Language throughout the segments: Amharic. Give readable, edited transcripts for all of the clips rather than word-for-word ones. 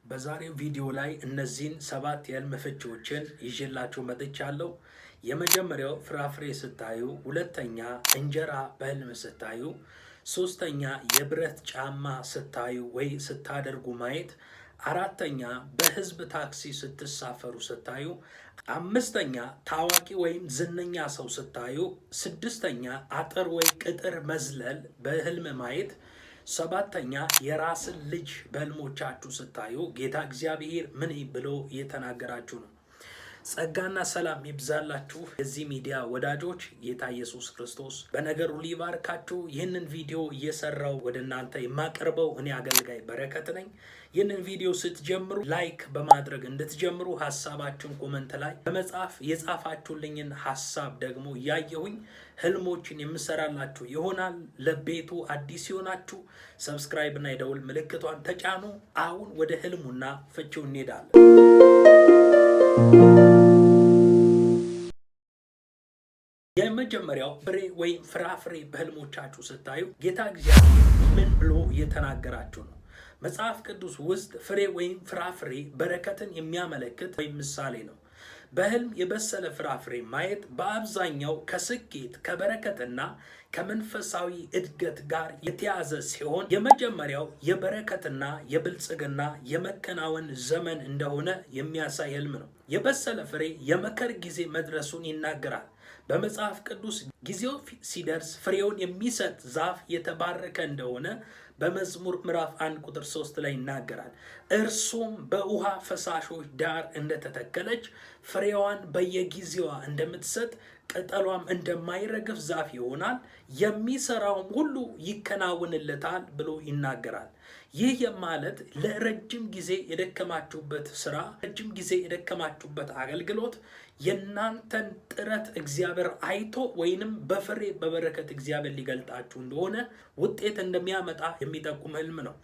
በዛሬው ቪዲዮ ላይ እነዚህን 7 የህልም ፍቺዎችን ይዤላችሁ መጥቻለሁ። የመጀመሪያው ፍራፍሬ ስታዩ፣ ሁለተኛ እንጀራ በህልም ስታዩ፣ ሶስተኛ የብረት ጫማ ስታዩ ወይ ስታደርጉ ማየት፣ አራተኛ በህዝብ ታክሲ ስትሳፈሩ ስታዩ፣ አምስተኛ ታዋቂ ወይም ዝነኛ ሰው ስታዩ፣ ስድስተኛ አጥር ወይ ቅጥር መዝለል በህልም ማየት፣ ሰባተኛ የራስን ልጅ በህልሞቻችሁ ስታዩ ጌታ እግዚአብሔር ምን ብሎ እየተናገራችሁ ነው። ጸጋና ሰላም ይብዛላችሁ የዚህ ሚዲያ ወዳጆች። ጌታ ኢየሱስ ክርስቶስ በነገሩ ሊባርካችሁ። ይህንን ቪዲዮ እየሰራው ወደ እናንተ የማቀርበው እኔ አገልጋይ በረከት ነኝ። ይህንን ቪዲዮ ስትጀምሩ ላይክ በማድረግ እንድትጀምሩ፣ ሀሳባችሁን ኮመንት ላይ በመጻፍ የጻፋችሁልኝን ሀሳብ ደግሞ እያየሁኝ ህልሞችን የምሰራላችሁ ይሆናል። ለቤቱ አዲስ ይሆናችሁ ሰብስክራይብ እና የደውል ምልክቷን ተጫኑ። አሁን ወደ ህልሙና ፍቺው እንሄዳለን። የመጀመሪያው ፍሬ ወይም ፍራፍሬ በህልሞቻችሁ ስታዩ ጌታ እግዚአብሔር ምን ብሎ እየተናገራችሁ ነው? መጽሐፍ ቅዱስ ውስጥ ፍሬ ወይም ፍራፍሬ በረከትን የሚያመለክት ወይም ምሳሌ ነው። በህልም የበሰለ ፍራፍሬ ማየት በአብዛኛው ከስኬት ከበረከትና ከመንፈሳዊ እድገት ጋር የተያዘ ሲሆን የመጀመሪያው የበረከትና የብልጽግና የመከናወን ዘመን እንደሆነ የሚያሳይ ህልም ነው። የበሰለ ፍሬ የመከር ጊዜ መድረሱን ይናገራል። በመጽሐፍ ቅዱስ ጊዜው ሲደርስ ፍሬውን የሚሰጥ ዛፍ የተባረከ እንደሆነ በመዝሙር ምዕራፍ 1 ቁጥር 3 ላይ ይናገራል። እርሱም በውሃ ፈሳሾች ዳር እንደተተከለች ፍሬዋን በየጊዜዋ እንደምትሰጥ ቅጠሏም እንደማይረግፍ ዛፍ ይሆናል፣ የሚሰራውም ሁሉ ይከናወንለታል ብሎ ይናገራል። ይህ ማለት ለረጅም ጊዜ የደከማችሁበት ስራ፣ ረጅም ጊዜ የደከማችሁበት አገልግሎት የናንተን ጥረት እግዚአብሔር አይቶ ወይንም በፍሬ በበረከት እግዚአብሔር ሊገልጣችሁ እንደሆነ ውጤት እንደሚያመጣ የሚጠቁም ህልም ነው።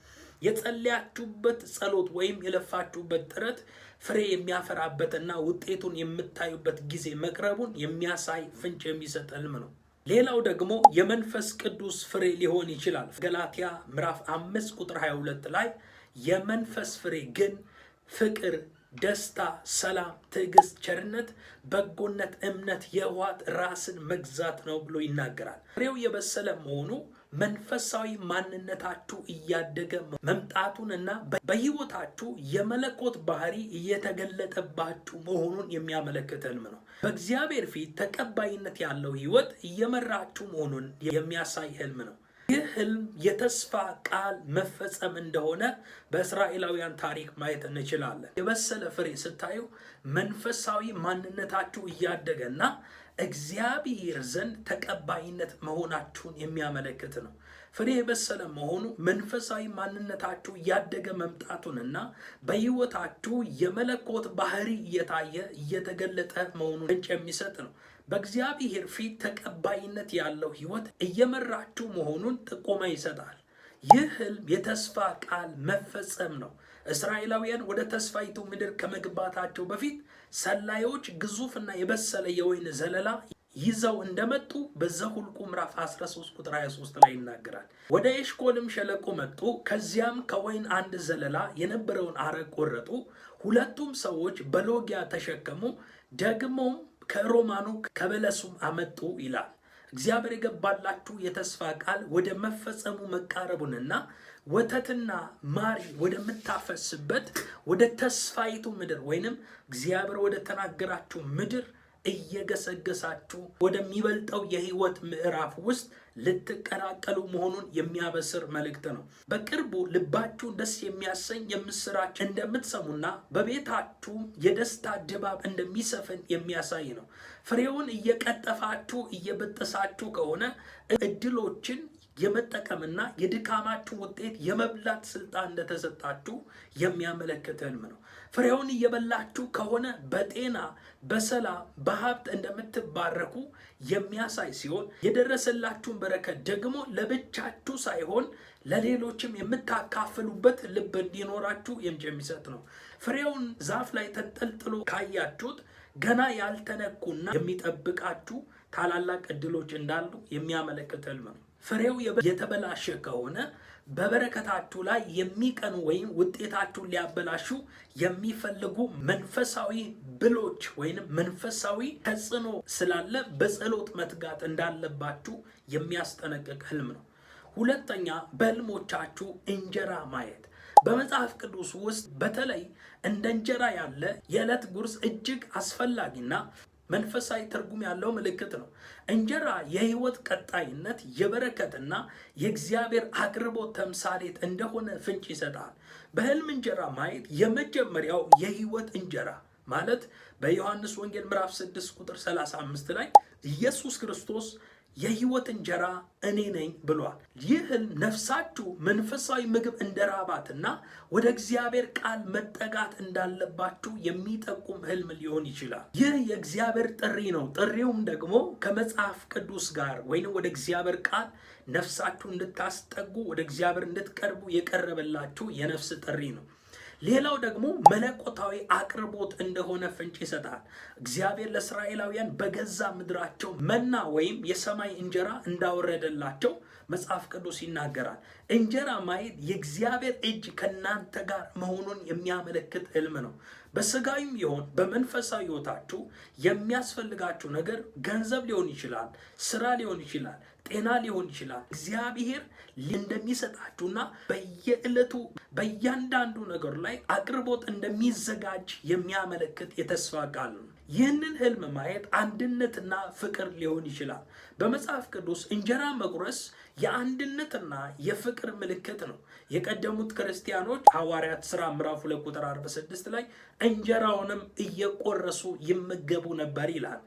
የጸለያችሁበት ጸሎት ወይም የለፋችሁበት ጥረት ፍሬ የሚያፈራበትና ውጤቱን የምታዩበት ጊዜ መቅረቡን የሚያሳይ ፍንጭ የሚሰጥ ህልም ነው። ሌላው ደግሞ የመንፈስ ቅዱስ ፍሬ ሊሆን ይችላል። ገላትያ ምዕራፍ 5 ቁጥር 22 ላይ የመንፈስ ፍሬ ግን ፍቅር፣ ደስታ፣ ሰላም፣ ትዕግስት፣ ቸርነት፣ በጎነት፣ እምነት፣ የዋህነት፣ ራስን መግዛት ነው ብሎ ይናገራል። ፍሬው የበሰለ መሆኑ መንፈሳዊ ማንነታችሁ እያደገ መምጣቱንና በህይወታችሁ የመለኮት ባህሪ እየተገለጠባችሁ መሆኑን የሚያመለክት ህልም ነው። በእግዚአብሔር ፊት ተቀባይነት ያለው ህይወት እየመራችሁ መሆኑን የሚያሳይ ህልም ነው። ይህ ህልም የተስፋ ቃል መፈጸም እንደሆነ በእስራኤላውያን ታሪክ ማየት እንችላለን። የበሰለ ፍሬ ስታዩ መንፈሳዊ ማንነታችሁ እያደገና እግዚአብሔር ዘንድ ተቀባይነት መሆናችሁን የሚያመለክት ነው። ፍሬ የበሰለ መሆኑ መንፈሳዊ ማንነታችሁ እያደገ መምጣቱንና በህይወታችሁ የመለኮት ባህሪ እየታየ እየተገለጠ መሆኑን ፍንጭ የሚሰጥ ነው። በእግዚአብሔር ፊት ተቀባይነት ያለው ህይወት እየመራችሁ መሆኑን ጥቆማ ይሰጣል። ይህ ህልም የተስፋ ቃል መፈጸም ነው። እስራኤላውያን ወደ ተስፋይቱ ምድር ከመግባታቸው በፊት ሰላዮች ግዙፍና የበሰለ የወይን ዘለላ ይዘው እንደመጡ በዘኍልቍ ምዕራፍ 13 ቁጥር 23 ላይ ይናገራል። ወደ ኤሽኮልም ሸለቆ መጡ። ከዚያም ከወይን አንድ ዘለላ የነበረውን አረግ ቆረጡ። ሁለቱም ሰዎች በሎጊያ ተሸከሙ። ደግሞም ከሮማኑ ከበለሱም አመጡ ይላል። እግዚአብሔር የገባላችሁ የተስፋ ቃል ወደ መፈጸሙ መቃረቡንና ወተትና ማር ወደምታፈስበት ወደ ተስፋይቱ ምድር ወይንም እግዚአብሔር ወደ ተናገራችሁ ምድር እየገሰገሳችሁ ወደሚበልጠው የህይወት ምዕራፍ ውስጥ ልትቀላቀሉ መሆኑን የሚያበስር መልእክት ነው። በቅርቡ ልባችሁን ደስ የሚያሰኝ የምስራች እንደምትሰሙና በቤታችሁ የደስታ ድባብ እንደሚሰፍን የሚያሳይ ነው። ፍሬውን እየቀጠፋችሁ እየበጠሳችሁ ከሆነ እድሎችን የመጠቀምና የድካማችሁ ውጤት የመብላት ስልጣን እንደተሰጣችሁ የሚያመለክት ህልም ነው። ፍሬውን እየበላችሁ ከሆነ በጤና፣ በሰላም፣ በሀብት እንደምትባረኩ የሚያሳይ ሲሆን የደረሰላችሁን በረከት ደግሞ ለብቻችሁ ሳይሆን ለሌሎችም የምታካፍሉበት ልብ እንዲኖራችሁ የሚሰጥ ነው። ፍሬውን ዛፍ ላይ ተንጠልጥሎ ካያችሁት ገና ያልተነኩና የሚጠብቃችሁ ታላላቅ እድሎች እንዳሉ የሚያመለክት ህልም ነው። ፍሬው የተበላሸ ከሆነ በበረከታችሁ ላይ የሚቀኑ ወይም ውጤታችሁን ሊያበላሹ የሚፈልጉ መንፈሳዊ ብሎች ወይም መንፈሳዊ ተጽዕኖ ስላለ በጸሎት መትጋት እንዳለባችሁ የሚያስጠነቅቅ ህልም ነው። ሁለተኛ፣ በህልሞቻችሁ እንጀራ ማየት። በመጽሐፍ ቅዱስ ውስጥ በተለይ እንደ እንጀራ ያለ የዕለት ጉርስ እጅግ አስፈላጊና መንፈሳዊ ትርጉም ያለው ምልክት ነው። እንጀራ የህይወት ቀጣይነት፣ የበረከትና የእግዚአብሔር አቅርቦት ተምሳሌት እንደሆነ ፍንጭ ይሰጣል። በህልም እንጀራ ማየት የመጀመሪያው የህይወት እንጀራ ማለት በዮሐንስ ወንጌል ምዕራፍ 6 ቁጥር 35 ላይ ኢየሱስ ክርስቶስ የህይወት እንጀራ እኔ ነኝ ብሏል። ይህ ህልም ነፍሳችሁ መንፈሳዊ ምግብ እንደራባትና ወደ እግዚአብሔር ቃል መጠጋት እንዳለባችሁ የሚጠቁም ህልም ሊሆን ይችላል። ይህ የእግዚአብሔር ጥሪ ነው። ጥሪውም ደግሞ ከመጽሐፍ ቅዱስ ጋር ወይም ወደ እግዚአብሔር ቃል ነፍሳችሁ እንድታስጠጉ ወደ እግዚአብሔር እንድትቀርቡ የቀረበላችሁ የነፍስ ጥሪ ነው። ሌላው ደግሞ መለኮታዊ አቅርቦት እንደሆነ ፍንጭ ይሰጣል። እግዚአብሔር ለእስራኤላውያን በገዛ ምድራቸው መና ወይም የሰማይ እንጀራ እንዳወረደላቸው መጽሐፍ ቅዱስ ይናገራል። እንጀራ ማየት የእግዚአብሔር እጅ ከእናንተ ጋር መሆኑን የሚያመለክት ህልም ነው። በስጋዊም ይሁን በመንፈሳዊ ህይወታችሁ የሚያስፈልጋችሁ ነገር ገንዘብ ሊሆን ይችላል፣ ስራ ሊሆን ይችላል፣ ጤና ሊሆን ይችላል። እግዚአብሔር እንደሚሰጣችሁና በየዕለቱ በእያንዳንዱ ነገር ላይ አቅርቦት እንደሚዘጋጅ የሚያመለክት የተስፋ ቃል ነው። ይህንን ህልም ማየት አንድነትና ፍቅር ሊሆን ይችላል። በመጽሐፍ ቅዱስ እንጀራ መቁረስ የአንድነትና የፍቅር ምልክት ነው። የቀደሙት ክርስቲያኖች ሐዋርያት ሥራ ምዕራፍ 2 ቁጥር 46 ላይ እንጀራውንም እየቆረሱ ይመገቡ ነበር ይላል።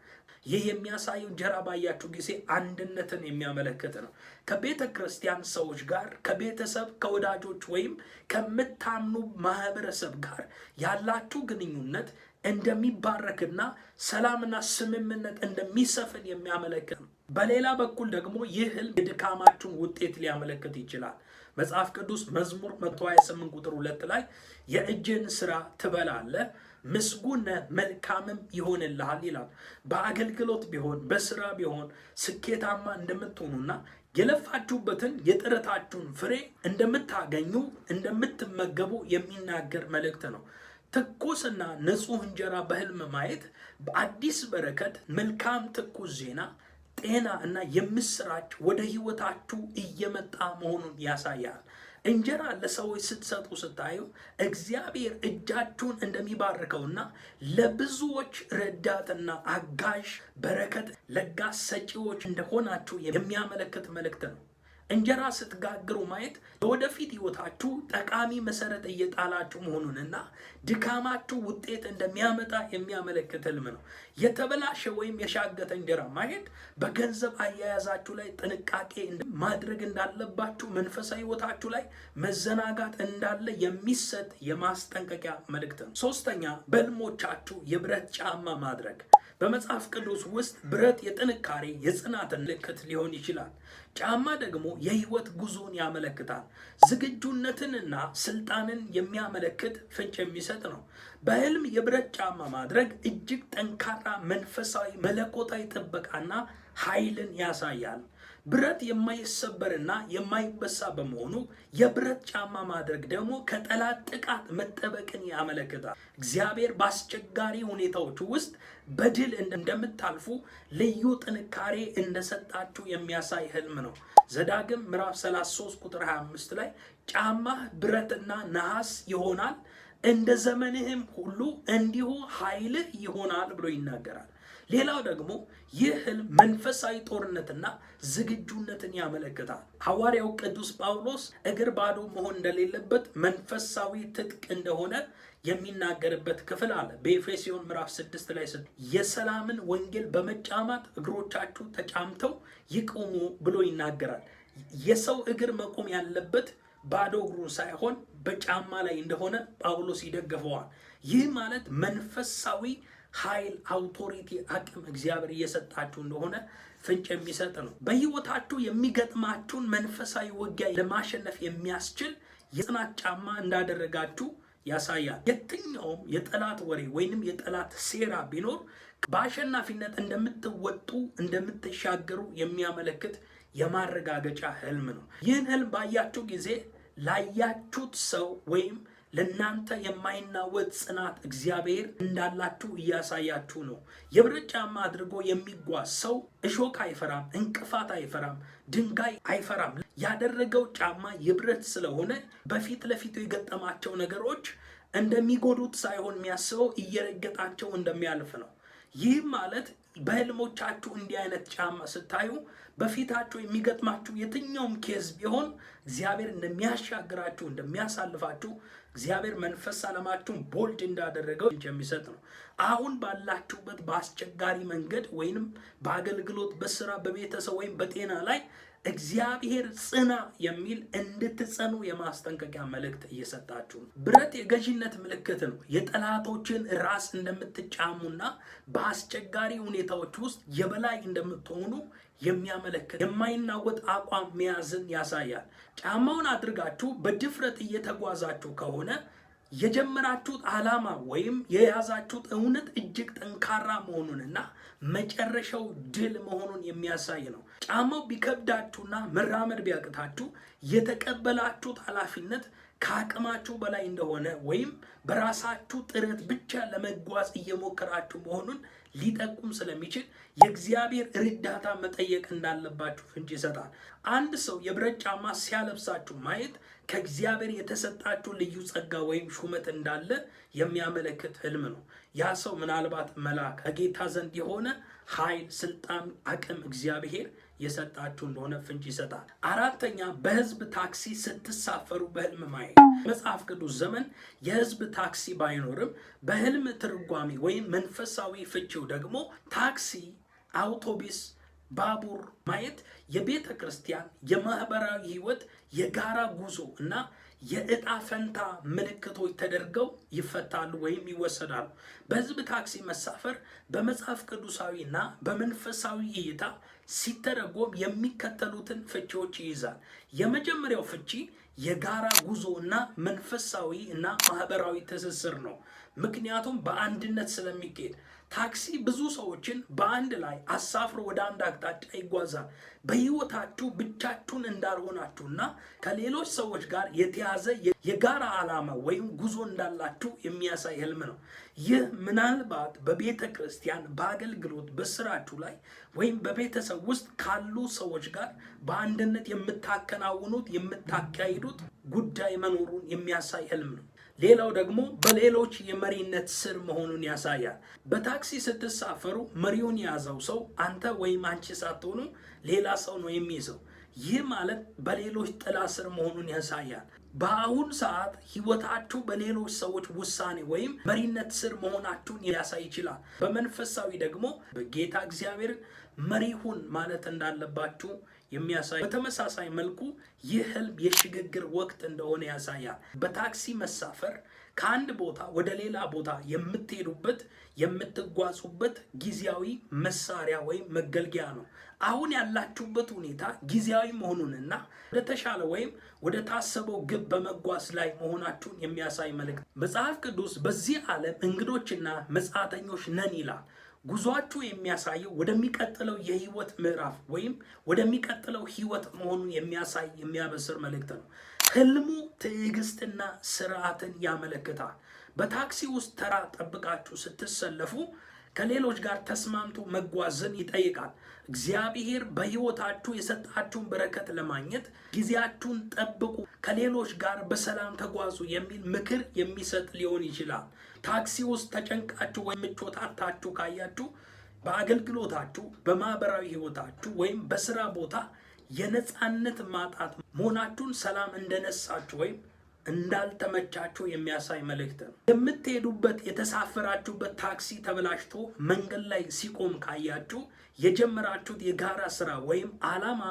ይህ የሚያሳየው እንጀራ ባያችሁ ጊዜ አንድነትን የሚያመለክት ነው። ከቤተ ክርስቲያን ሰዎች ጋር፣ ከቤተሰብ፣ ከወዳጆች ወይም ከምታምኑ ማህበረሰብ ጋር ያላችሁ ግንኙነት እንደሚባረክና ሰላምና ስምምነት እንደሚሰፍን የሚያመለክት ነው። በሌላ በኩል ደግሞ ይህ ህልም የድካማችሁን ውጤት ሊያመለክት ይችላል። መጽሐፍ ቅዱስ መዝሙር 128 ቁጥር 2 ላይ የእጅን ስራ ትበላለህ፣ ምስጉን መልካምም ይሆንልሃል ይላል። በአገልግሎት ቢሆን በስራ ቢሆን ስኬታማ እንደምትሆኑና የለፋችሁበትን የጥረታችሁን ፍሬ እንደምታገኙ እንደምትመገቡ የሚናገር መልእክት ነው። ትኩስና ንጹህ እንጀራ በህልም ማየት በአዲስ በረከት፣ መልካም ትኩስ ዜና፣ ጤና እና የምስራች ወደ ህይወታችሁ እየመጣ መሆኑን ያሳያል። እንጀራ ለሰዎች ስትሰጡ ስታዩ እግዚአብሔር እጃችሁን እንደሚባርከውና ለብዙዎች ረዳትና አጋዥ በረከት ለጋስ ሰጪዎች እንደሆናችሁ የሚያመለክት መልእክት ነው። እንጀራ ስትጋግሩ ማየት ለወደፊት ህይወታችሁ ጠቃሚ መሰረት እየጣላችሁ መሆኑንና ድካማችሁ ውጤት እንደሚያመጣ የሚያመለክት ህልም ነው። የተበላሸ ወይም የሻገተ እንጀራ ማየት በገንዘብ አያያዛችሁ ላይ ጥንቃቄ ማድረግ እንዳለባችሁ፣ መንፈሳዊ ህይወታችሁ ላይ መዘናጋት እንዳለ የሚሰጥ የማስጠንቀቂያ መልእክት ነው። ሶስተኛ፣ በህልሞቻችሁ የብረት ጫማ ማድረግ። በመጽሐፍ ቅዱስ ውስጥ ብረት የጥንካሬ የጽናትን ምልክት ሊሆን ይችላል። ጫማ ደግሞ የህይወት ጉዞን ያመለክታል። ዝግጁነትንና ስልጣንን የሚያመለክት ፍንጭ የሚሰጥ ነው። በህልም የብረት ጫማ ማድረግ እጅግ ጠንካራ መንፈሳዊ መለኮታዊ ጥበቃና ኃይልን ያሳያል። ብረት የማይሰበርና የማይበሳ በመሆኑ የብረት ጫማ ማድረግ ደግሞ ከጠላት ጥቃት መጠበቅን ያመለክታል። እግዚአብሔር በአስቸጋሪ ሁኔታዎች ውስጥ በድል እንደምታልፉ ልዩ ጥንካሬ እንደሰጣችሁ የሚያሳይ ህልም ነው። ዘዳግም ምዕራፍ 33 ቁጥር 25 ላይ ጫማህ ብረትና ነሐስ ይሆናል፣ እንደ ዘመንህም ሁሉ እንዲሁ ኃይልህ ይሆናል ብሎ ይናገራል። ሌላው ደግሞ ይህ ህልም መንፈሳዊ ጦርነትና ዝግጁነትን ያመለክታል። ሐዋርያው ቅዱስ ጳውሎስ እግር ባዶ መሆን እንደሌለበት መንፈሳዊ ትጥቅ እንደሆነ የሚናገርበት ክፍል አለ። በኤፌሶን ምዕራፍ 6 ላይ የሰላምን ወንጌል በመጫማት እግሮቻችሁ ተጫምተው ይቆሙ ብሎ ይናገራል። የሰው እግር መቆም ያለበት ባዶ እግሩ ሳይሆን በጫማ ላይ እንደሆነ ጳውሎስ ይደግፈዋል። ይህ ማለት መንፈሳዊ ኃይል፣ አውቶሪቲ፣ አቅም እግዚአብሔር እየሰጣችሁ እንደሆነ ፍንጭ የሚሰጥ ነው። በህይወታችሁ የሚገጥማችሁን መንፈሳዊ ውጊያ ለማሸነፍ የሚያስችል የጽናት ጫማ እንዳደረጋችሁ ያሳያል። የትኛውም የጠላት ወሬ ወይንም የጠላት ሴራ ቢኖር በአሸናፊነት እንደምትወጡ እንደምትሻገሩ የሚያመለክት የማረጋገጫ ህልም ነው። ይህን ህልም ባያችሁ ጊዜ ላያችሁት ሰው ወይም ለናንተ የማይናወጥ ጽናት እግዚአብሔር እንዳላችሁ እያሳያችሁ ነው። የብረት ጫማ አድርጎ የሚጓዝ ሰው እሾክ አይፈራም፣ እንቅፋት አይፈራም፣ ድንጋይ አይፈራም። ያደረገው ጫማ የብረት ስለሆነ በፊት ለፊቱ የገጠማቸው ነገሮች እንደሚጎዱት ሳይሆን የሚያስበው እየረገጣቸው እንደሚያልፍ ነው። ይህ ማለት በህልሞቻችሁ እንዲህ አይነት ጫማ ስታዩ በፊታችሁ የሚገጥማችሁ የትኛውም ኬዝ ቢሆን እግዚአብሔር እንደሚያሻግራችሁ እንደሚያሳልፋችሁ እግዚአብሔር መንፈስ ዓለማችሁን ቦልድ እንዳደረገው የሚሰጥ ነው። አሁን ባላችሁበት በአስቸጋሪ መንገድ ወይንም በአገልግሎት፣ በስራ፣ በቤተሰብ ወይም በጤና ላይ እግዚአብሔር ጽና የሚል እንድትጸኑ የማስጠንቀቂያ መልእክት እየሰጣችሁ ነው። ብረት የገዥነት ምልክት ነው። የጠላቶችን ራስ እንደምትጫሙና በአስቸጋሪ ሁኔታዎች ውስጥ የበላይ እንደምትሆኑ የሚያመለክት የማይናወጥ አቋም መያዝን ያሳያል። ጫማውን አድርጋችሁ በድፍረት እየተጓዛችሁ ከሆነ የጀመራችሁት ዓላማ ወይም የያዛችሁት እውነት እጅግ ጠንካራ መሆኑንና መጨረሻው ድል መሆኑን የሚያሳይ ነው። ጫማው ቢከብዳችሁና መራመድ ቢያቅታችሁ የተቀበላችሁት ኃላፊነት ከአቅማችሁ በላይ እንደሆነ ወይም በራሳችሁ ጥረት ብቻ ለመጓዝ እየሞከራችሁ መሆኑን ሊጠቁም ስለሚችል የእግዚአብሔር እርዳታ መጠየቅ እንዳለባችሁ ፍንጭ ይሰጣል። አንድ ሰው የብረት ጫማ ሲያለብሳችሁ ማየት ከእግዚአብሔር የተሰጣችሁ ልዩ ጸጋ ወይም ሹመት እንዳለ የሚያመለክት ህልም ነው። ያ ሰው ምናልባት መልአክ ከጌታ ዘንድ የሆነ ኃይል፣ ስልጣን፣ አቅም እግዚአብሔር የሰጣችሁ እንደሆነ ፍንጭ ይሰጣል። አራተኛ፣ በህዝብ ታክሲ ስትሳፈሩ በህልም ማየት። መጽሐፍ ቅዱስ ዘመን የህዝብ ታክሲ ባይኖርም በህልም ትርጓሜ ወይም መንፈሳዊ ፍቺው ደግሞ ታክሲ፣ አውቶቡስ፣ ባቡር ማየት የቤተ ክርስቲያን የማህበራዊ ህይወት የጋራ ጉዞ እና የእጣ ፈንታ ምልክቶች ተደርገው ይፈታሉ ወይም ይወሰዳሉ። በህዝብ ታክሲ መሳፈር በመጽሐፍ ቅዱሳዊ እና በመንፈሳዊ እይታ ሲተረጎም የሚከተሉትን ፍቺዎች ይይዛል። የመጀመሪያው ፍቺ የጋራ ጉዞ እና መንፈሳዊ እና ማህበራዊ ትስስር ነው። ምክንያቱም በአንድነት ስለሚካሄድ ታክሲ ብዙ ሰዎችን በአንድ ላይ አሳፍሮ ወደ አንድ አቅጣጫ ይጓዛል። በህይወታችሁ ብቻችሁን እንዳልሆናችሁና ከሌሎች ሰዎች ጋር የተያዘ የጋራ ዓላማ ወይም ጉዞ እንዳላችሁ የሚያሳይ ህልም ነው። ይህ ምናልባት በቤተ ክርስቲያን፣ በአገልግሎት፣ በስራችሁ ላይ ወይም በቤተሰብ ውስጥ ካሉ ሰዎች ጋር በአንድነት የምታከናውኑት የምታካሂዱት ጉዳይ መኖሩን የሚያሳይ ህልም ነው። ሌላው ደግሞ በሌሎች የመሪነት ስር መሆኑን ያሳያል። በታክሲ ስትሳፈሩ መሪውን የያዘው ሰው አንተ ወይም አንቺ ሳትሆኑ ሌላ ሰው ነው የሚይዘው። ይህ ማለት በሌሎች ጥላ ስር መሆኑን ያሳያል። በአሁን ሰዓት ህይወታችሁ በሌሎች ሰዎች ውሳኔ ወይም መሪነት ስር መሆናችሁን ሊያሳይ ይችላል። በመንፈሳዊ ደግሞ በጌታ እግዚአብሔር መሪ ሁን ማለት እንዳለባችሁ የሚያሳይ። በተመሳሳይ መልኩ ይህ ህልም የሽግግር ወቅት እንደሆነ ያሳያል። በታክሲ መሳፈር ከአንድ ቦታ ወደ ሌላ ቦታ የምትሄዱበት የምትጓዙበት ጊዜያዊ መሳሪያ ወይም መገልገያ ነው። አሁን ያላችሁበት ሁኔታ ጊዜያዊ መሆኑንና ወደ ተሻለ ወይም ወደ ታሰበው ግብ በመጓዝ ላይ መሆናችሁን የሚያሳይ መልእክት። መጽሐፍ ቅዱስ በዚህ ዓለም እንግዶችና መጻተኞች ነን ይላል። ጉዟችሁ የሚያሳየው ወደሚቀጥለው የህይወት ምዕራፍ ወይም ወደሚቀጥለው ህይወት መሆኑን የሚያሳይ የሚያበስር መልእክት ነው። ህልሙ ትዕግስትና ስርዓትን ያመለክታል። በታክሲ ውስጥ ተራ ጠብቃችሁ ስትሰለፉ ከሌሎች ጋር ተስማምቶ መጓዝን ይጠይቃል። እግዚአብሔር በህይወታችሁ የሰጣችሁን በረከት ለማግኘት ጊዜያችሁን ጠብቁ፣ ከሌሎች ጋር በሰላም ተጓዙ የሚል ምክር የሚሰጥ ሊሆን ይችላል። ታክሲ ውስጥ ተጨንቃችሁ ወይም ምቾት አጥታችሁ ካያችሁ በአገልግሎታችሁ፣ በማህበራዊ ህይወታችሁ ወይም በስራ ቦታ የነፃነት ማጣት መሆናችሁን ሰላም እንደነሳችሁ ወይም እንዳልተመቻችሁ የሚያሳይ መልእክት ነው። የምትሄዱበት የተሳፈራችሁበት ታክሲ ተበላሽቶ መንገድ ላይ ሲቆም ካያችሁ የጀመራችሁት የጋራ ስራ ወይም ዓላማ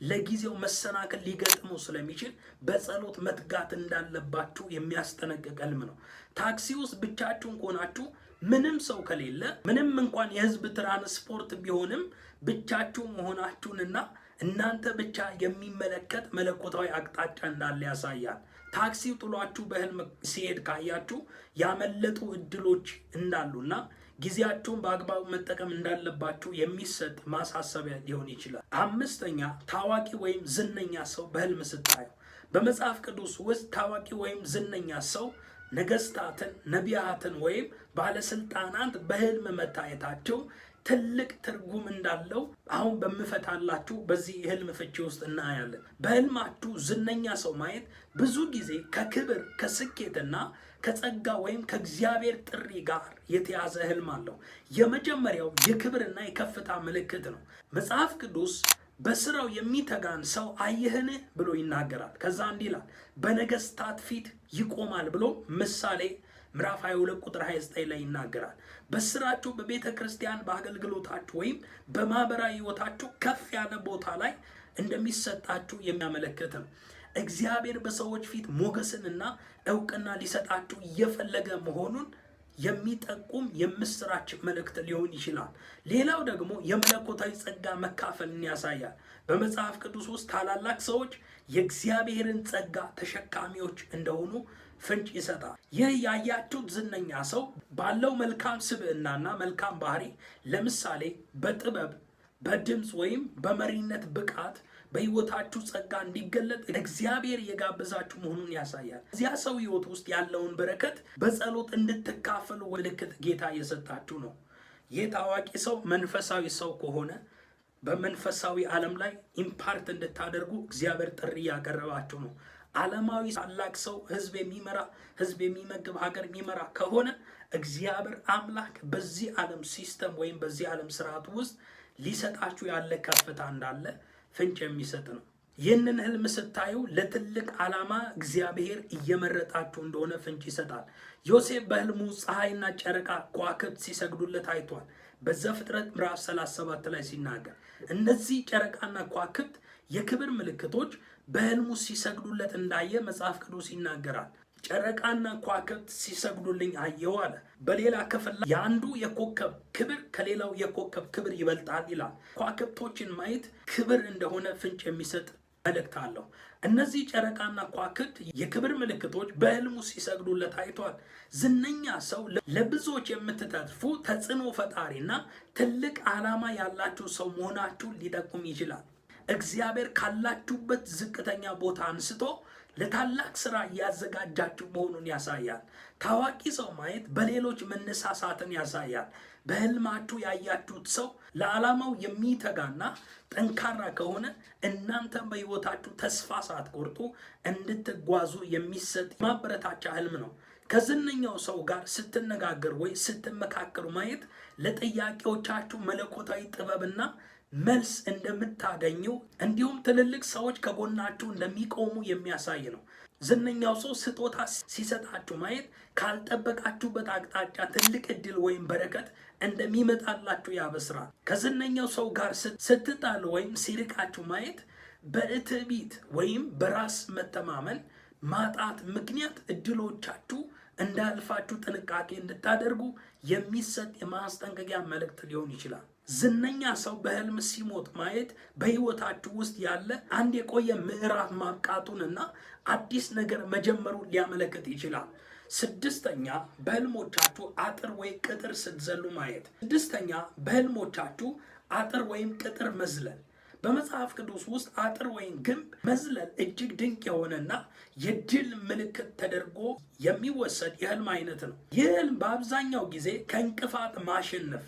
ለጊዜው መሰናክል ሊገጥሙ ስለሚችል በጸሎት መትጋት እንዳለባችሁ የሚያስጠነቅቅ ህልም ነው። ታክሲ ውስጥ ብቻችሁን ከሆናችሁ ምንም ሰው ከሌለ ምንም እንኳን የህዝብ ትራንስፖርት ቢሆንም ብቻችሁ መሆናችሁንና እናንተ ብቻ የሚመለከት መለኮታዊ አቅጣጫ እንዳለ ያሳያል። ታክሲው ጥሏችሁ በህልም ሲሄድ ካያችሁ ያመለጡ እድሎች እንዳሉና ጊዜያችሁን በአግባቡ መጠቀም እንዳለባችሁ የሚሰጥ ማሳሰቢያ ሊሆን ይችላል። አምስተኛ፣ ታዋቂ ወይም ዝነኛ ሰው በህልም ስታዩ። በመጽሐፍ ቅዱስ ውስጥ ታዋቂ ወይም ዝነኛ ሰው ነገስታትን፣ ነቢያትን ወይም ባለስልጣናት በህልም መታየታቸው ትልቅ ትርጉም እንዳለው አሁን በምፈታላችሁ በዚህ ህልም ፍቺ ውስጥ እናያለን። በህልማችሁ ዝነኛ ሰው ማየት ብዙ ጊዜ ከክብር ከስኬትና ከጸጋ ወይም ከእግዚአብሔር ጥሪ ጋር የተያዘ ህልም አለው። የመጀመሪያው የክብርና የከፍታ ምልክት ነው። መጽሐፍ ቅዱስ በስራው የሚተጋን ሰው አየህን ብሎ ይናገራል። ከዛ እንዲህ ይላል፣ በነገስታት ፊት ይቆማል ብሎ ምሳሌ ምዕራፍ 22 ቁጥር 29 ላይ ይናገራል። በስራችሁ፣ በቤተ ክርስቲያን፣ በአገልግሎታችሁ ወይም በማህበራዊ ህይወታችሁ ከፍ ያለ ቦታ ላይ እንደሚሰጣችሁ የሚያመለክት ነው። እግዚአብሔር በሰዎች ፊት ሞገስንና እውቅና ሊሰጣችሁ እየፈለገ መሆኑን የሚጠቁም የምስራች መልእክት ሊሆን ይችላል። ሌላው ደግሞ የመለኮታዊ ጸጋ መካፈልን ያሳያል። በመጽሐፍ ቅዱስ ውስጥ ታላላቅ ሰዎች የእግዚአብሔርን ጸጋ ተሸካሚዎች እንደሆኑ ፍንጭ ይሰጣል። ይህ ያያችሁት ዝነኛ ሰው ባለው መልካም ስብዕናና መልካም ባህሪ፣ ለምሳሌ በጥበብ፣ በድምፅ ወይም በመሪነት ብቃት በህይወታችሁ ጸጋ እንዲገለጥ እግዚአብሔር የጋበዛችሁ መሆኑን ያሳያል። እዚያ ሰው ህይወት ውስጥ ያለውን በረከት በጸሎት እንድትካፈሉ ምልክት ጌታ እየሰጣችሁ ነው። ይህ ታዋቂ ሰው መንፈሳዊ ሰው ከሆነ በመንፈሳዊ ዓለም ላይ ኢምፓርት እንድታደርጉ እግዚአብሔር ጥሪ ያቀረባችሁ ነው። ዓለማዊ ታላቅ ሰው ህዝብ የሚመራ ህዝብ የሚመግብ ሀገር የሚመራ ከሆነ እግዚአብሔር አምላክ በዚህ ዓለም ሲስተም ወይም በዚህ ዓለም ስርዓት ውስጥ ሊሰጣችሁ ያለ ከፍታ እንዳለ ፍንጭ የሚሰጥ ነው። ይህንን ህልም ስታዩ ለትልቅ ዓላማ እግዚአብሔር እየመረጣችሁ እንደሆነ ፍንጭ ይሰጣል። ዮሴፍ በህልሙ ፀሐይና ጨረቃ ከዋክብት ሲሰግዱለት አይቷል። በዘፍጥረት ምዕራፍ 37 ላይ ሲናገር እነዚህ ጨረቃና ከዋክብት የክብር ምልክቶች በህልሙ ሲሰግዱለት እንዳየ መጽሐፍ ቅዱስ ይናገራል። ጨረቃና ከዋክብት ሲሰግዱልኝ አየው አለ። በሌላ ክፍል ላይ የአንዱ የኮከብ ክብር ከሌላው የኮከብ ክብር ይበልጣል ይላል። ከዋክብቶችን ማየት ክብር እንደሆነ ፍንጭ የሚሰጥ መልእክት አለው። እነዚህ ጨረቃና ከዋክብት የክብር ምልክቶች በህልሙ ሲሰግዱለት አይቷል። ዝነኛ ሰው ለብዙዎች የምትተርፉ ተጽዕኖ ፈጣሪና ትልቅ ዓላማ ያላችሁ ሰው መሆናችሁ ሊጠቁም ይችላል። እግዚአብሔር ካላችሁበት ዝቅተኛ ቦታ አንስቶ ለታላቅ ስራ እያዘጋጃችሁ መሆኑን ያሳያል። ታዋቂ ሰው ማየት በሌሎች መነሳሳትን ያሳያል። በህልማችሁ ያያችሁት ሰው ለዓላማው የሚተጋና ጠንካራ ከሆነ እናንተም በህይወታችሁ ተስፋ ሳትቆርጡ እንድትጓዙ የሚሰጥ ማበረታቻ ህልም ነው። ከዝነኛው ሰው ጋር ስትነጋገር ወይ ስትመካከሩ ማየት ለጥያቄዎቻችሁ መለኮታዊ ጥበብና መልስ እንደምታገኙ እንዲሁም ትልልቅ ሰዎች ከጎናችሁ እንደሚቆሙ የሚያሳይ ነው። ዝነኛው ሰው ስጦታ ሲሰጣችሁ ማየት ካልጠበቃችሁበት አቅጣጫ ትልቅ እድል ወይም በረከት እንደሚመጣላችሁ ያበስራል። ከዝነኛው ሰው ጋር ስትጣሉ ወይም ሲርቃችሁ ማየት በትዕቢት ወይም በራስ መተማመን ማጣት ምክንያት እድሎቻችሁ እንዳልፋችሁ ጥንቃቄ እንድታደርጉ የሚሰጥ የማስጠንቀቂያ መልእክት ሊሆን ይችላል። ዝነኛ ሰው በህልም ሲሞት ማየት በህይወታችሁ ውስጥ ያለ አንድ የቆየ ምዕራፍ ማብቃቱንና አዲስ ነገር መጀመሩን ሊያመለክት ይችላል። ስድስተኛ በህልሞቻችሁ አጥር ወይ ቅጥር ስትዘሉ ማየት። ስድስተኛ በህልሞቻችሁ አጥር ወይም ቅጥር መዝለል። በመጽሐፍ ቅዱስ ውስጥ አጥር ወይም ግንብ መዝለል እጅግ ድንቅ የሆነና የድል ምልክት ተደርጎ የሚወሰድ የህልም አይነት ነው። ይህ ህልም በአብዛኛው ጊዜ ከእንቅፋት ማሸነፍ፣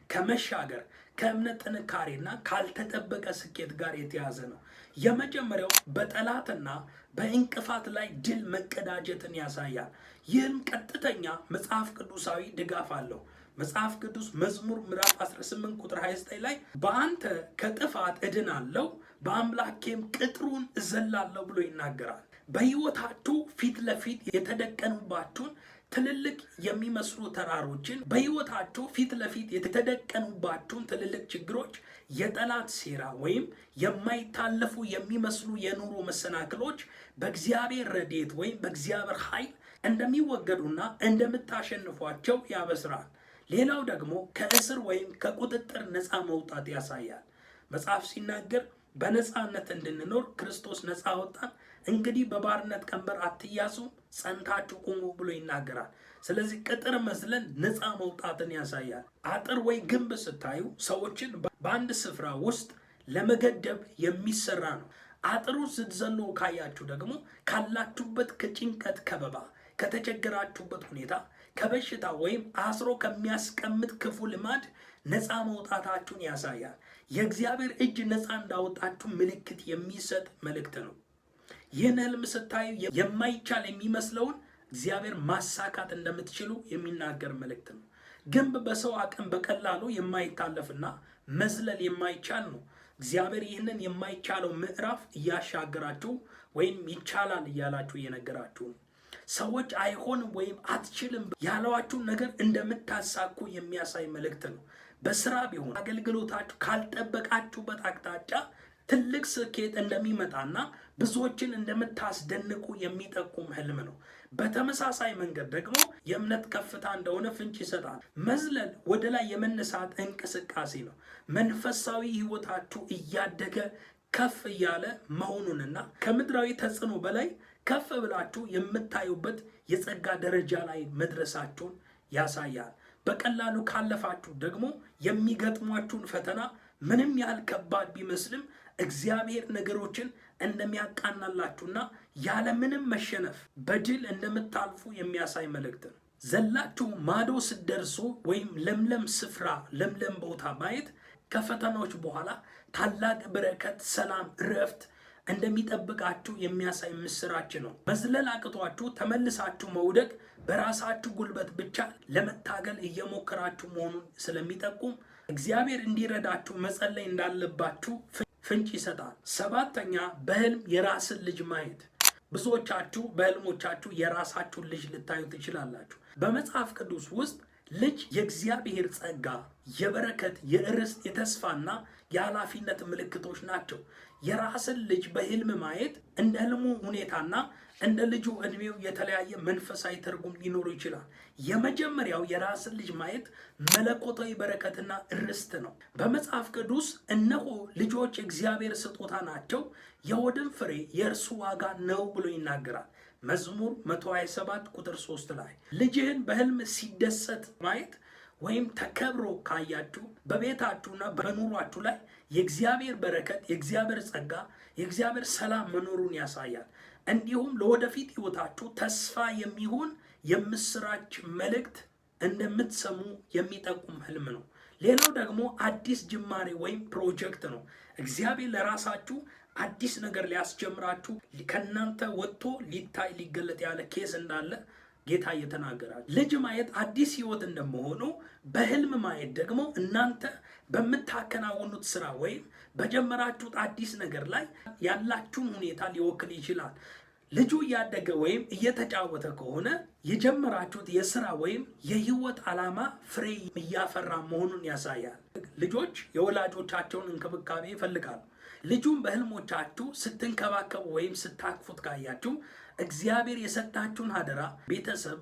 ከመሻገር፣ ከእምነት ጥንካሬና ካልተጠበቀ ስኬት ጋር የተያዘ ነው። የመጀመሪያው በጠላትና በእንቅፋት ላይ ድል መቀዳጀትን ያሳያል። ይህም ቀጥተኛ መጽሐፍ ቅዱሳዊ ድጋፍ አለው። መጽሐፍ ቅዱስ መዝሙር ምዕራፍ 18 ቁጥር 29 ላይ በአንተ ከጥፋት እድናለሁ በአምላኬም ቅጥሩን እዘላለሁ ብሎ ይናገራል። በህይወታችሁ ፊት ለፊት የተደቀኑባችሁን ትልልቅ የሚመስሉ ተራሮችን፣ በህይወታችሁ ፊት ለፊት የተደቀኑባችሁን ትልልቅ ችግሮች፣ የጠላት ሴራ ወይም የማይታለፉ የሚመስሉ የኑሮ መሰናክሎች በእግዚአብሔር ረድኤት ወይም በእግዚአብሔር ኃይል እንደሚወገዱና እንደምታሸንፏቸው ያበስራል። ሌላው ደግሞ ከእስር ወይም ከቁጥጥር ነፃ መውጣት ያሳያል። መጽሐፍ ሲናገር በነፃነት እንድንኖር ክርስቶስ ነፃ አወጣን፣ እንግዲህ በባርነት ቀንበር አትያዙ፣ ጸንታችሁ ቁሙ ብሎ ይናገራል። ስለዚህ ቅጥር መዝለን ነፃ መውጣትን ያሳያል። አጥር ወይ ግንብ ስታዩ ሰዎችን በአንድ ስፍራ ውስጥ ለመገደብ የሚሰራ ነው። አጥሩ ስትዘሉ ካያችሁ ደግሞ ካላችሁበት ከጭንቀት ከበባ፣ ከተቸገራችሁበት ሁኔታ፣ ከበሽታ ወይም አስሮ ከሚያስቀምጥ ክፉ ልማድ ነፃ መውጣታችሁን ያሳያል። የእግዚአብሔር እጅ ነፃ እንዳወጣችሁ ምልክት የሚሰጥ መልእክት ነው። ይህን ህልም ስታዩ የማይቻል የሚመስለውን እግዚአብሔር ማሳካት እንደምትችሉ የሚናገር መልእክት ነው። ግንብ በሰው አቅም በቀላሉ የማይታለፍና መዝለል የማይቻል ነው። እግዚአብሔር ይህንን የማይቻለው ምዕራፍ እያሻገራችሁ ወይም ይቻላል እያላችሁ እየነገራችሁ ነው። ሰዎች አይሆንም ወይም አትችልም ያለዋችሁን ነገር እንደምታሳኩ የሚያሳይ መልእክት ነው። በስራ ቢሆን አገልግሎታችሁ ካልጠበቃችሁበት አቅጣጫ ትልቅ ስኬት እንደሚመጣና ብዙዎችን እንደምታስደንቁ የሚጠቁም ህልም ነው። በተመሳሳይ መንገድ ደግሞ የእምነት ከፍታ እንደሆነ ፍንጭ ይሰጣል። መዝለል ወደ ላይ የመነሳት እንቅስቃሴ ነው። መንፈሳዊ ህይወታችሁ እያደገ ከፍ እያለ መሆኑንና ከምድራዊ ተጽዕኖ በላይ ከፍ ብላችሁ የምታዩበት የጸጋ ደረጃ ላይ መድረሳችሁን ያሳያል። በቀላሉ ካለፋችሁ ደግሞ የሚገጥሟችሁን ፈተና ምንም ያህል ከባድ ቢመስልም እግዚአብሔር ነገሮችን እንደሚያቃናላችሁና ያለምንም መሸነፍ በድል እንደምታልፉ የሚያሳይ መልእክት ነው። ዘላችሁ ማዶ ስትደርሱ ወይም ለምለም ስፍራ፣ ለምለም ቦታ ማየት ከፈተናዎች በኋላ ታላቅ በረከት፣ ሰላም፣ እረፍት እንደሚጠብቃችሁ የሚያሳይ ምስራች ነው። መዝለል አቅቷችሁ ተመልሳችሁ መውደቅ በራሳችሁ ጉልበት ብቻ ለመታገል እየሞከራችሁ መሆኑን ስለሚጠቁም እግዚአብሔር እንዲረዳችሁ መጸለይ እንዳለባችሁ ፍንጭ ይሰጣል። ሰባተኛ በህልም የራስን ልጅ ማየት። ብዙዎቻችሁ በህልሞቻችሁ የራሳችሁን ልጅ ልታዩ ትችላላችሁ። በመጽሐፍ ቅዱስ ውስጥ ልጅ የእግዚአብሔር ጸጋ፣ የበረከት፣ የርስት፣ የተስፋና የኃላፊነት ምልክቶች ናቸው። የራስን ልጅ በህልም ማየት እንደ ህልሙ ሁኔታና እንደ ልጁ እድሜው የተለያየ መንፈሳዊ ትርጉም ሊኖሩ ይችላል። የመጀመሪያው የራስን ልጅ ማየት መለኮታዊ በረከትና ርስት ነው። በመጽሐፍ ቅዱስ እነሆ ልጆች እግዚአብሔር ስጦታ ናቸው፣ የሆድም ፍሬ የእርሱ ዋጋ ነው ብሎ ይናገራል። መዝሙር 127 ቁጥር 3 ላይ ልጅህን በህልም ሲደሰት ማየት ወይም ተከብሮ ካያችሁ በቤታችሁና በኑሯችሁ ላይ የእግዚአብሔር በረከት፣ የእግዚአብሔር ጸጋ፣ የእግዚአብሔር ሰላም መኖሩን ያሳያል። እንዲሁም ለወደፊት ህይወታችሁ ተስፋ የሚሆን የምስራች መልእክት እንደምትሰሙ የሚጠቁም ህልም ነው። ሌላው ደግሞ አዲስ ጅማሬ ወይም ፕሮጀክት ነው። እግዚአብሔር ለራሳችሁ አዲስ ነገር ሊያስጀምራችሁ ከእናንተ ወጥቶ ሊታይ ሊገለጥ ያለ ኬስ እንዳለ ጌታ እየተናገራል። ልጅ ማየት አዲስ ህይወት እንደመሆኑ በህልም ማየት ደግሞ እናንተ በምታከናውኑት ስራ ወይም በጀመራችሁት አዲስ ነገር ላይ ያላችሁን ሁኔታ ሊወክል ይችላል። ልጁ እያደገ ወይም እየተጫወተ ከሆነ የጀመራችሁት የስራ ወይም የህይወት ዓላማ ፍሬ እያፈራ መሆኑን ያሳያል። ልጆች የወላጆቻቸውን እንክብካቤ ይፈልጋሉ። ልጁን በህልሞቻችሁ ስትንከባከቡ ወይም ስታቅፉት ካያችሁ እግዚአብሔር የሰጣችሁን አደራ፣ ቤተሰብ፣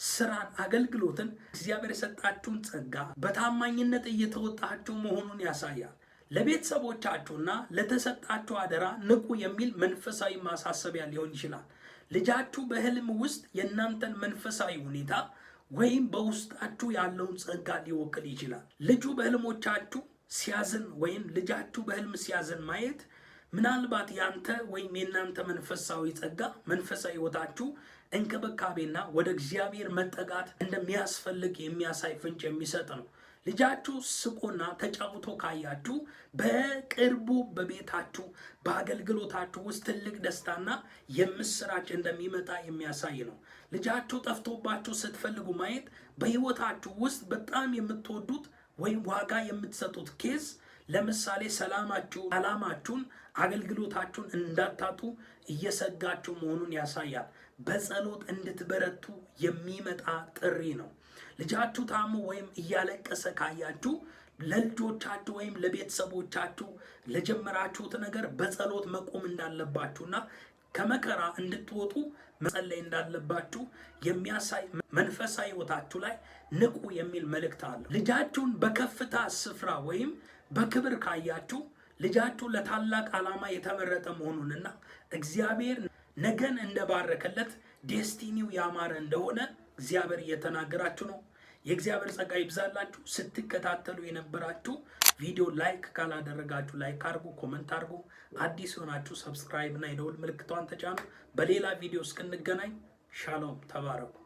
ስራን፣ አገልግሎትን፣ እግዚአብሔር የሰጣችሁን ጸጋ በታማኝነት እየተወጣችሁ መሆኑን ያሳያል። ለቤተሰቦቻችሁና ለተሰጣችሁ አደራ ንቁ የሚል መንፈሳዊ ማሳሰቢያ ሊሆን ይችላል። ልጃችሁ በህልም ውስጥ የእናንተን መንፈሳዊ ሁኔታ ወይም በውስጣችሁ ያለውን ጸጋ ሊወክል ይችላል። ልጁ በህልሞቻችሁ ሲያዝን ወይም ልጃችሁ በህልም ሲያዝን ማየት ምናልባት ያንተ ወይም የእናንተ መንፈሳዊ ጸጋ፣ መንፈሳዊ ህይወታችሁ እንክብካቤና ወደ እግዚአብሔር መጠጋት እንደሚያስፈልግ የሚያሳይ ፍንጭ የሚሰጥ ነው። ልጃችሁ ስቆና ተጫውቶ ካያችሁ በቅርቡ በቤታችሁ በአገልግሎታችሁ ውስጥ ትልቅ ደስታና የምስራች እንደሚመጣ የሚያሳይ ነው። ልጃችሁ ጠፍቶባችሁ ስትፈልጉ ማየት በህይወታችሁ ውስጥ በጣም የምትወዱት ወይም ዋጋ የምትሰጡት ኬዝ፣ ለምሳሌ ሰላማችሁ፣ ዓላማችሁን፣ አገልግሎታችሁን እንዳታጡ እየሰጋችሁ መሆኑን ያሳያል። በጸሎት እንድትበረቱ የሚመጣ ጥሪ ነው። ልጃችሁ ታሞ ወይም እያለቀሰ ካያችሁ ለልጆቻችሁ ወይም ለቤተሰቦቻችሁ ለጀመራችሁት ነገር በጸሎት መቆም እንዳለባችሁና ከመከራ እንድትወጡ መጸለይ እንዳለባችሁ የሚያሳይ መንፈሳዊ ህይወታችሁ ላይ ንቁ የሚል መልእክት አለ። ልጃችሁን በከፍታ ስፍራ ወይም በክብር ካያችሁ ልጃችሁ ለታላቅ ዓላማ የተመረጠ መሆኑንና እግዚአብሔር ነገን እንደባረከለት ዴስቲኒው ያማረ እንደሆነ እግዚአብሔር እየተናገራችሁ ነው። የእግዚአብሔር ጸጋ ይብዛላችሁ። ስትከታተሉ የነበራችሁ ቪዲዮ ላይክ ካላደረጋችሁ ላይክ አድርጉ፣ ኮመንት አድርጉ። አዲስ ሆናችሁ ሰብስክራይብ እና የደውል ምልክቷን ተጫኑ። በሌላ ቪዲዮ እስክንገናኝ ሻሎም፣ ተባረኩ።